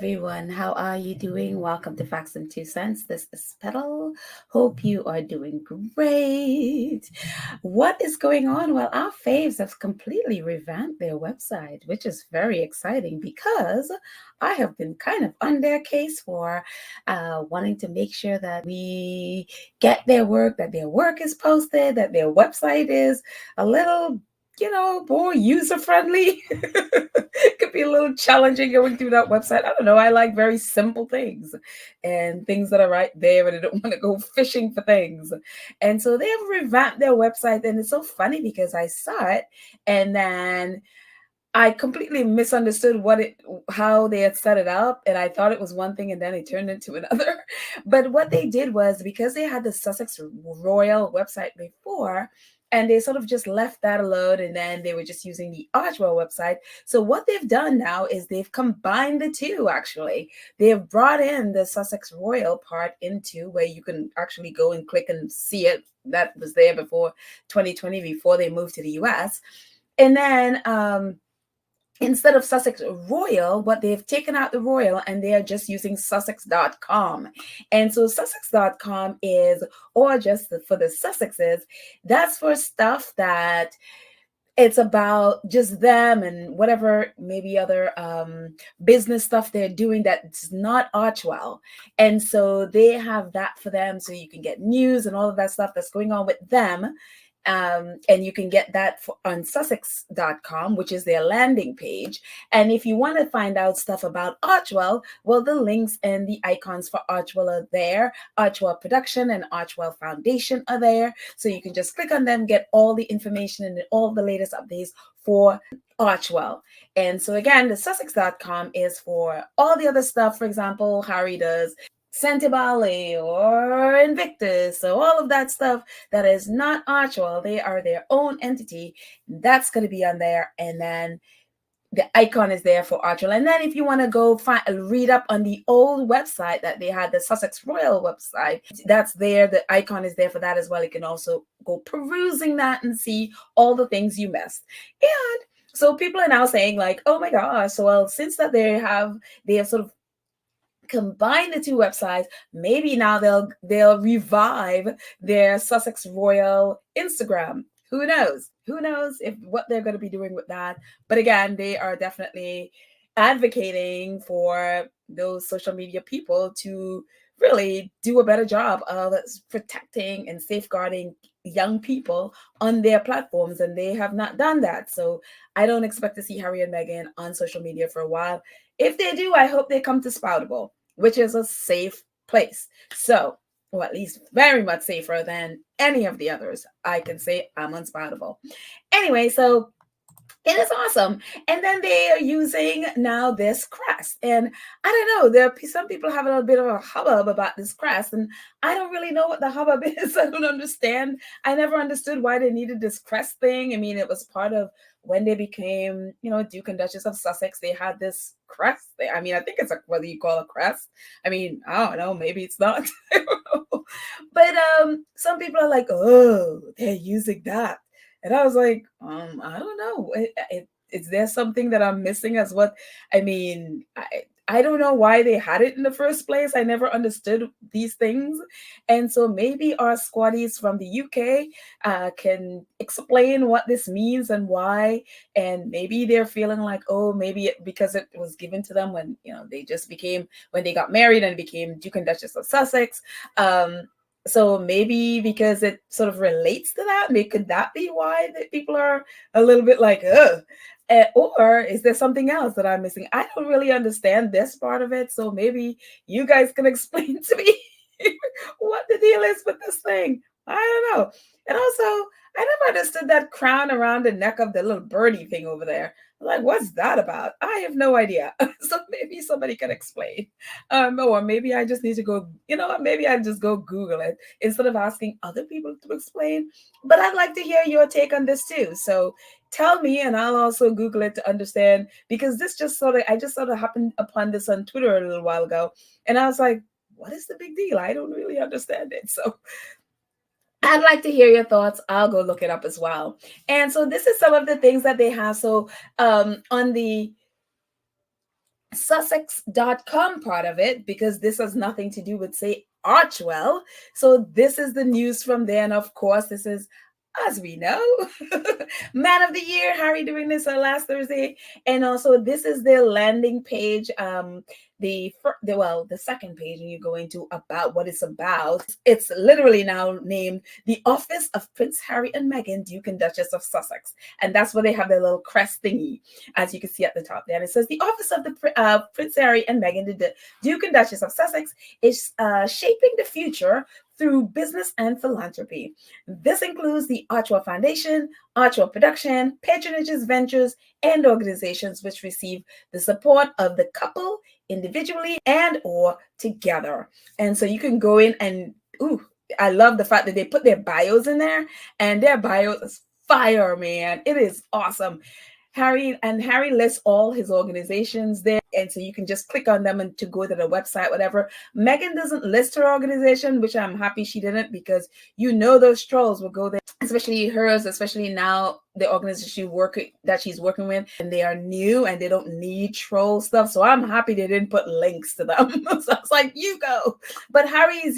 everyone. How are you doing? Welcome to Facts and Two Cents. This is Petal. Hope you are doing great. What is going on? Well, our faves have completely revamped their website, which is very exciting because I have been kind of on their case for wanting to make sure that we get their work, that their work is posted, that their website is a little more user friendly. It could be a little challenging going through that website. I don't know. I like very simple things and things that are right there, and I don't want to go fishing for things. And so they have revamped their website, and it's so funny because I saw it and then I completely misunderstood how they had set it up, and I thought it was one thing, and then it turned into another. But what they did was, because they had the Sussex Royal website before, and they sort of just left that alone, and then they were just using the Archewell website. So what they've done now is they've combined the two. Actually, they have brought in the Sussex Royal part into where you can actually go and click and see it. That was there before 2020, before they moved to the US, and then instead of Sussex Royal, but they've taken out the Royal and they are just using Sussex.com. And so Sussex.com is, or just for the Sussexes, that's for stuff that it's about just them and whatever maybe other business stuff they're doing that's not Archewell. And so they have that for them, so you can get news and all of that stuff that's going on with them. And you can get that on Sussex.com, which is their landing page. And if you want to find out stuff about Archewell, well, the links and the icons for Archewell are there. Archewell Production and Archewell Foundation are there. So you can just click on them, get all the information and all the latest updates for Archewell. And so again, the Sussex.com is for all the other stuff. For example, Harry does Santibale or Invictus, so all of that stuff that is not Archewell, they are their own entity. That's going to be on there, and then the icon is there for Archewell. And then if you want to go read up on the old website that they had, the Sussex Royal website, that's there. The icon is there for that as well. You can also go perusing that and see all the things you missed. And so people are now saying like, oh my gosh, so well, since that they have sort of combine the two websites, maybe now they'll revive their Sussex Royal Instagram. Who knows if what they're going to be doing with that. But again, they are definitely advocating for those social media people to really do a better job of protecting and safeguarding young people on their platforms, and they have not done that. So I don't expect to see Harry and Meghan on social media for a while. If they do, I hope they come to Spoutable, which is a safe place. So, or at least very much safer than any of the others. I can say I'm unspoutable. Anyway, so it is awesome. And then they are using now this crest. And I don't know, there are some people have a little bit of a hubbub about this crest. And I don't really know what the hubbub is. I don't understand. I never understood why they needed this crest thing. I mean, it was part of when they became, Duke and Duchess of Sussex. They had this crest thing. I mean, I think it's whether you call it a crest. I mean, I don't know. Maybe it's not. I don't know. But some people are like, oh, they're using that. And I was like, I don't know. Is there something that I'm missing as what? I mean, I don't know why they had it in the first place. I never understood these things. And so maybe our squaddies from the UK can explain what this means and why. And maybe they're feeling like, oh, maybe because it was given to them when, they just became, when they got married and became Duke and Duchess of Sussex. So maybe because it sort of relates to that, could that be why that people are a little bit like, ugh? Or is there something else that I'm missing? I don't really understand this part of it. So maybe you guys can explain to me what the deal is with this thing. I don't know. And also, I never understood that crown around the neck of the little birdie thing over there. Like, what's that about? I have no idea. So maybe somebody can explain. Or maybe I just need to go, maybe I just go Google it instead of asking other people to explain. But I'd like to hear your take on this too. So tell me, and I'll also Google it to understand, because this I just sort of happened upon this on Twitter a little while ago. And I was like, what is the big deal? I don't really understand it. So I'd like to hear your thoughts. I'll go look it up as well. And so this is some of the things that they have. So on the Sussex.com part of it, because this has nothing to do with, say, Archewell. So this is the news from there. And of course, this is, as we know, Man of the Year, Harry doing this on last Thursday. And also, this is their landing page. The second page, and you go into about what it's about. It's literally now named the Office of Prince Harry and Meghan, Duke and Duchess of Sussex. And that's where they have their little crest thingy, as you can see at the top there. And it says the Office of the Prince Harry and Meghan, the Duke and Duchess of Sussex, is shaping the future through business and philanthropy. This includes the Archewell Foundation, Archewell Production, patronages, ventures, and organizations which receive the support of the couple individually and or together. And so you can go in and, I love the fact that they put their bios in there, and their bio is fire, man. It is awesome. Harry lists all his organizations there, and so you can just click on them and to go to the website, whatever. Meghan doesn't list her organization, which I'm happy she didn't, because those trolls will go there, especially hers, especially now the organization that she's working with, and they are new and they don't need troll stuff. So I'm happy they didn't put links to them. So I was like, you go. But Harry's,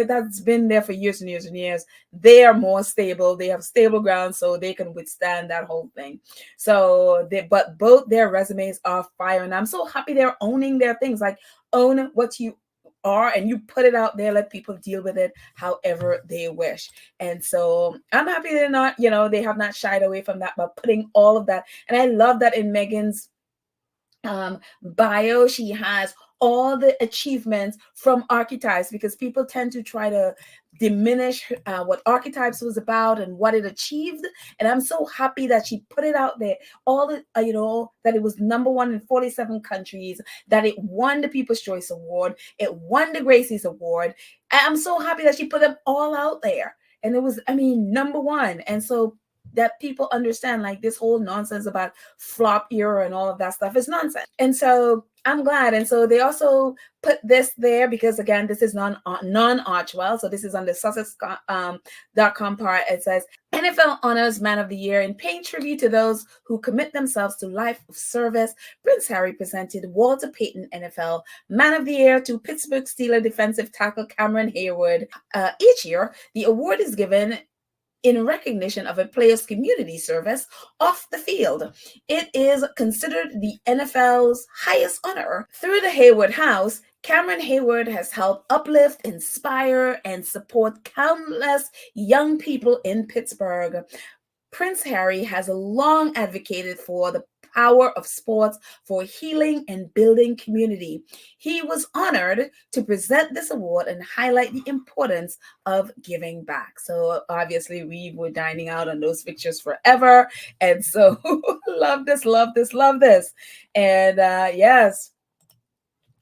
that's been there for years and years and years. They are more stable. They have stable ground, so they can withstand that whole thing. So but both their resumes are fire, and I'm so happy they're owning their things. Like, own what you are, and you put it out there, let people deal with it however they wish. And so I'm happy they're not, they have not shied away from that, but putting all of that. And I love that in Meghan's bio, she has all the achievements from archetypes, because people tend to try to diminish what archetypes was about and what it achieved. And I'm so happy that she put it out there, all the that it was #1 in 47 countries, that it won the People's Choice Award, it won the Gracie's Award. And I'm so happy that she put them all out there, and it was, #1. And so that people understand, like, this whole nonsense about flop era and all of that stuff is nonsense. And so I'm glad. And so they also put this there because, again, this is non-Archewell. So this is on the Sussex.com part. It says, NFL honors Man of the Year. In paying tribute to those who commit themselves to life of service, Prince Harry presented Walter Payton NFL Man of the Year to Pittsburgh Steelers defensive tackle Cameron Hayward. Each year, the award is given in recognition of a player's community service off the field. It is considered the NFL's highest honor. Through the Hayward House, Cameron Hayward has helped uplift, inspire, and support countless young people in Pittsburgh. Prince Harry has long advocated for the power of sports for healing and building community. He was honored to present this award and highlight the importance of giving back. So obviously we were dining out on those pictures forever. And so love this. And yes.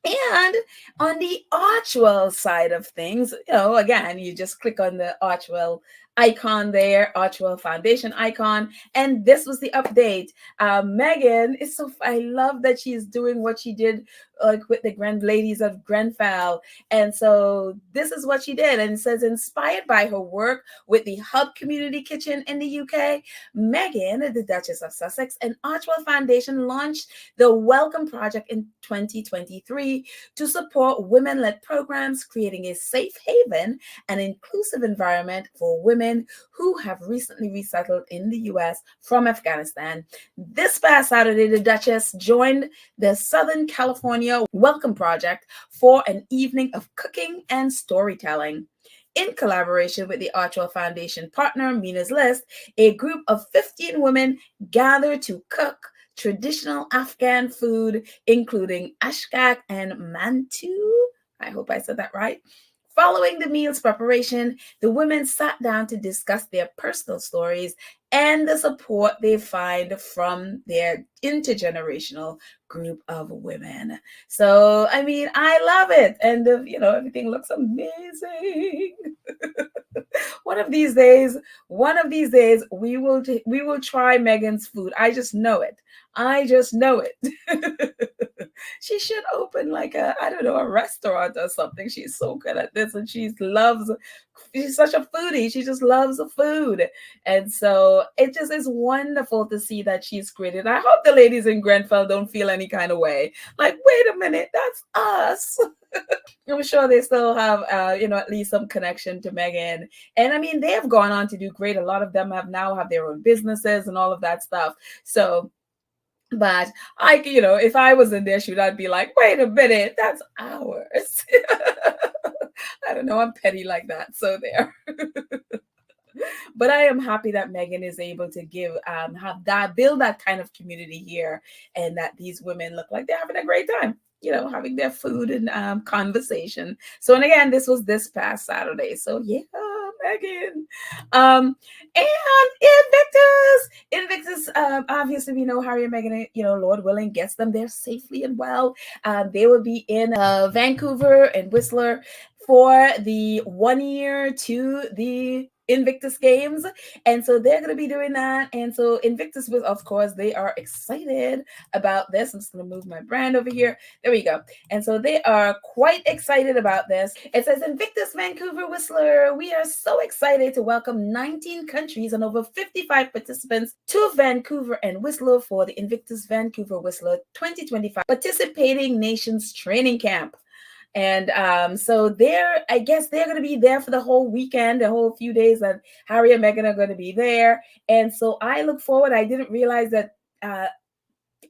And on the Archewell side of things, again, you just click on the Archewell icon there, Archewell Foundation icon, and this was the update. Meghan is I love that she's doing what she did with the grand ladies of Grenfell. And so this is what she did. And it says, inspired by her work with the Hub Community Kitchen in the UK, Meghan, the Duchess of Sussex, and Archewell Foundation launched the Welcome Project in 2023 to support women-led programs, creating a safe haven and inclusive environment for women who have recently resettled in the US from Afghanistan. This past Saturday, the Duchess joined the Southern California Welcome Project for an evening of cooking and storytelling. In collaboration with the Archewell Foundation partner, Mina's List, a group of 15 women gathered to cook traditional Afghan food, including ashkak and mantu. I hope I said that right. Following the meal's preparation, the women sat down to discuss their personal stories and the support they find from their intergenerational group of women. So, I love it. And, everything looks amazing. One of these days, we will try Meghan's food. I just know it. She should open like a, I don't know, a restaurant or something. She's so good at this, and she's such a foodie. She just loves the food. And so it just is wonderful to see that she's created. I hope the ladies in Grenfell don't feel any kind of way. Like, wait a minute, that's us. I'm sure they still have, at least some connection to Meghan. And I mean, they have gone on to do great. A lot of them have their own businesses and all of that stuff. So, but if I was in their shoes, I'd be like, wait a minute, that's ours. I don't know. I'm petty like that. So there. But I am happy that Meghan is able to build that kind of community here, and that these women look like they're having a great time, having their food and conversation. So, and again, this was this past Saturday. So yeah, Meghan. And Invictus, obviously we know Harry and Meghan, Lord willing, gets them there safely and well. They will be in Vancouver and Whistler for the 1 year to the Invictus Games. And so they're going to be doing that. And so Invictus, of course, they are excited about this. I'm just going to move my brand over here. There we go. And so they are quite excited about this. It says Invictus Vancouver Whistler. We are so excited to welcome 19 countries and over 55 participants to Vancouver and Whistler for the Invictus Vancouver Whistler 2025 Participating Nations Training Camp. And so I guess they're going to be there for the whole weekend, the whole few days that Harry and Meghan are going to be there. And so I look forward. I didn't realize that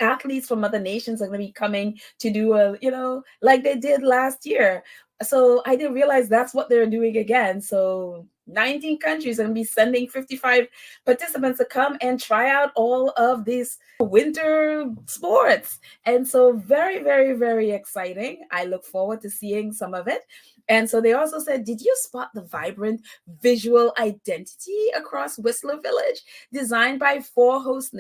athletes from other nations are going to be coming to do like they did last year. So I didn't realize that's what they're doing again. So 19 countries are going to be sending 55 participants to come and try out all of these winter sports. And so very, very, very exciting. I look forward to seeing some of it. And so they also said, did you spot the vibrant visual identity across Whistler Village, designed by four host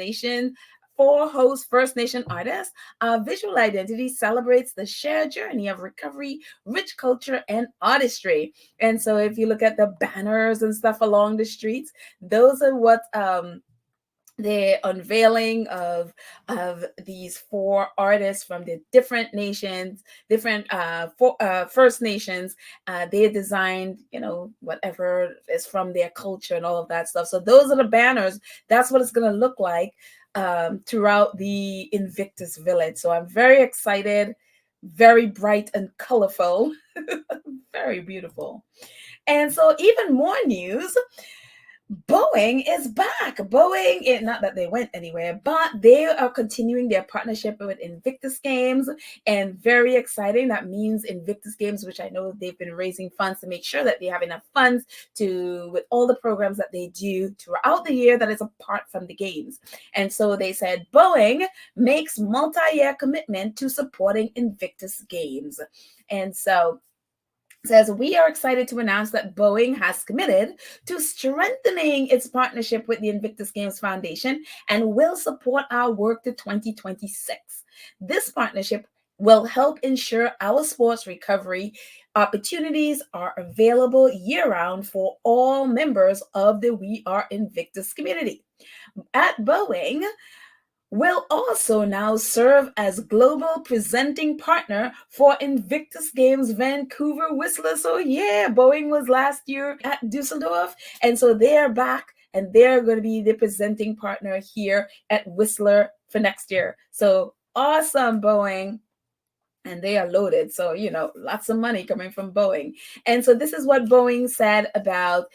First Nation artists? Our visual identity celebrates the shared journey of recovery, rich culture, and artistry. And so if you look at the banners and stuff along the streets, those are what the unveiling of these four artists from the different nations, different First Nations. They designed, whatever is from their culture and all of that stuff. So those are the banners. That's what it's going to look like throughout the Invictus Village. So I'm very excited, very bright and colorful, very beautiful. And so even more news. Boeing is back. Boeing, not that they went anywhere, but they are continuing their partnership with Invictus Games, and very exciting. That means Invictus Games, which I know they've been raising funds to make sure that they have enough funds with all the programs that they do throughout the year that is apart from the games. And so they said Boeing makes multi-year commitment to supporting Invictus Games. And so says, we are excited to announce that Boeing has committed to strengthening its partnership with the Invictus Games Foundation and will support our work to 2026. This partnership will help ensure our sports recovery opportunities are available year-round for all members of the We Are Invictus community. At Boeing, will also now serve as global presenting partner for Invictus Games Vancouver Whistler. So yeah, Boeing was last year at Dusseldorf, and so they're back, and they're going to be the presenting partner here at Whistler for next year. So awesome, Boeing. And they are loaded. So, lots of money coming from Boeing. And so this is what Boeing said about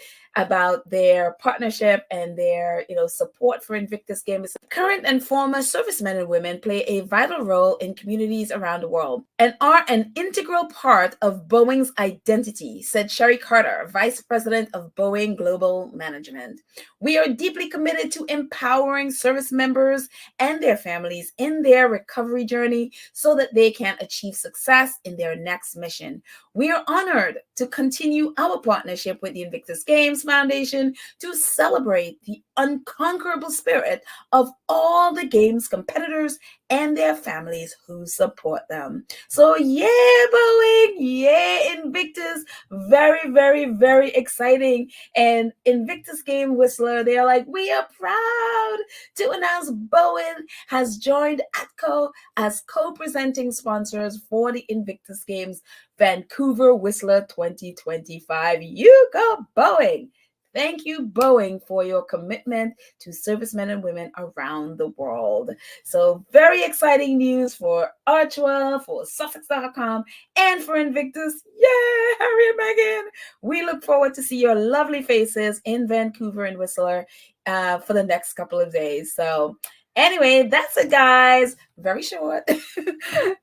their partnership and their, support for Invictus Games. Current and former servicemen and women play a vital role in communities around the world and are an integral part of Boeing's identity, said Sherry Carter, Vice President of Boeing Global Management. We are deeply committed to empowering service members and their families in their recovery journey so that they can achieve success in their next mission. We are honored to continue our partnership with the Invictus Games Games Foundation to celebrate the unconquerable spirit of all the games competitors and their families who support them. So yeah, Boeing, yeah, Invictus, very, very, very exciting. And Invictus Game Whistler, they're like, we are proud to announce Boeing has joined ATCO as co-presenting sponsors for the Invictus Games Vancouver Whistler 2025. You go, Boeing! Thank you, Boeing, for your commitment to servicemen and women around the world. So very exciting news for Archewell, for Sussex.com, and for Invictus. Yay, Harry and Meghan! We look forward to see your lovely faces in Vancouver and Whistler for the next couple of days. So anyway, that's it, guys. Very short.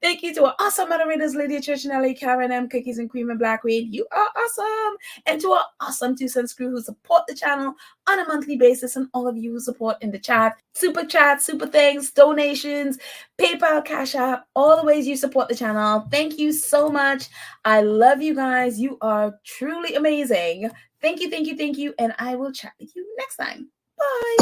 Thank you to our awesome moderators, Lydia Churchinelli, Karen M, Cookies and Cream and Blackweed. You are awesome. And to our awesome 2 cents crew who support the channel on a monthly basis, and all of you who support in the chat, super thanks, donations, PayPal, Cash App, all the ways you support the channel. Thank you so much. I love you guys. You are truly amazing. Thank you, thank you, thank you. And I will chat with you next time. Bye.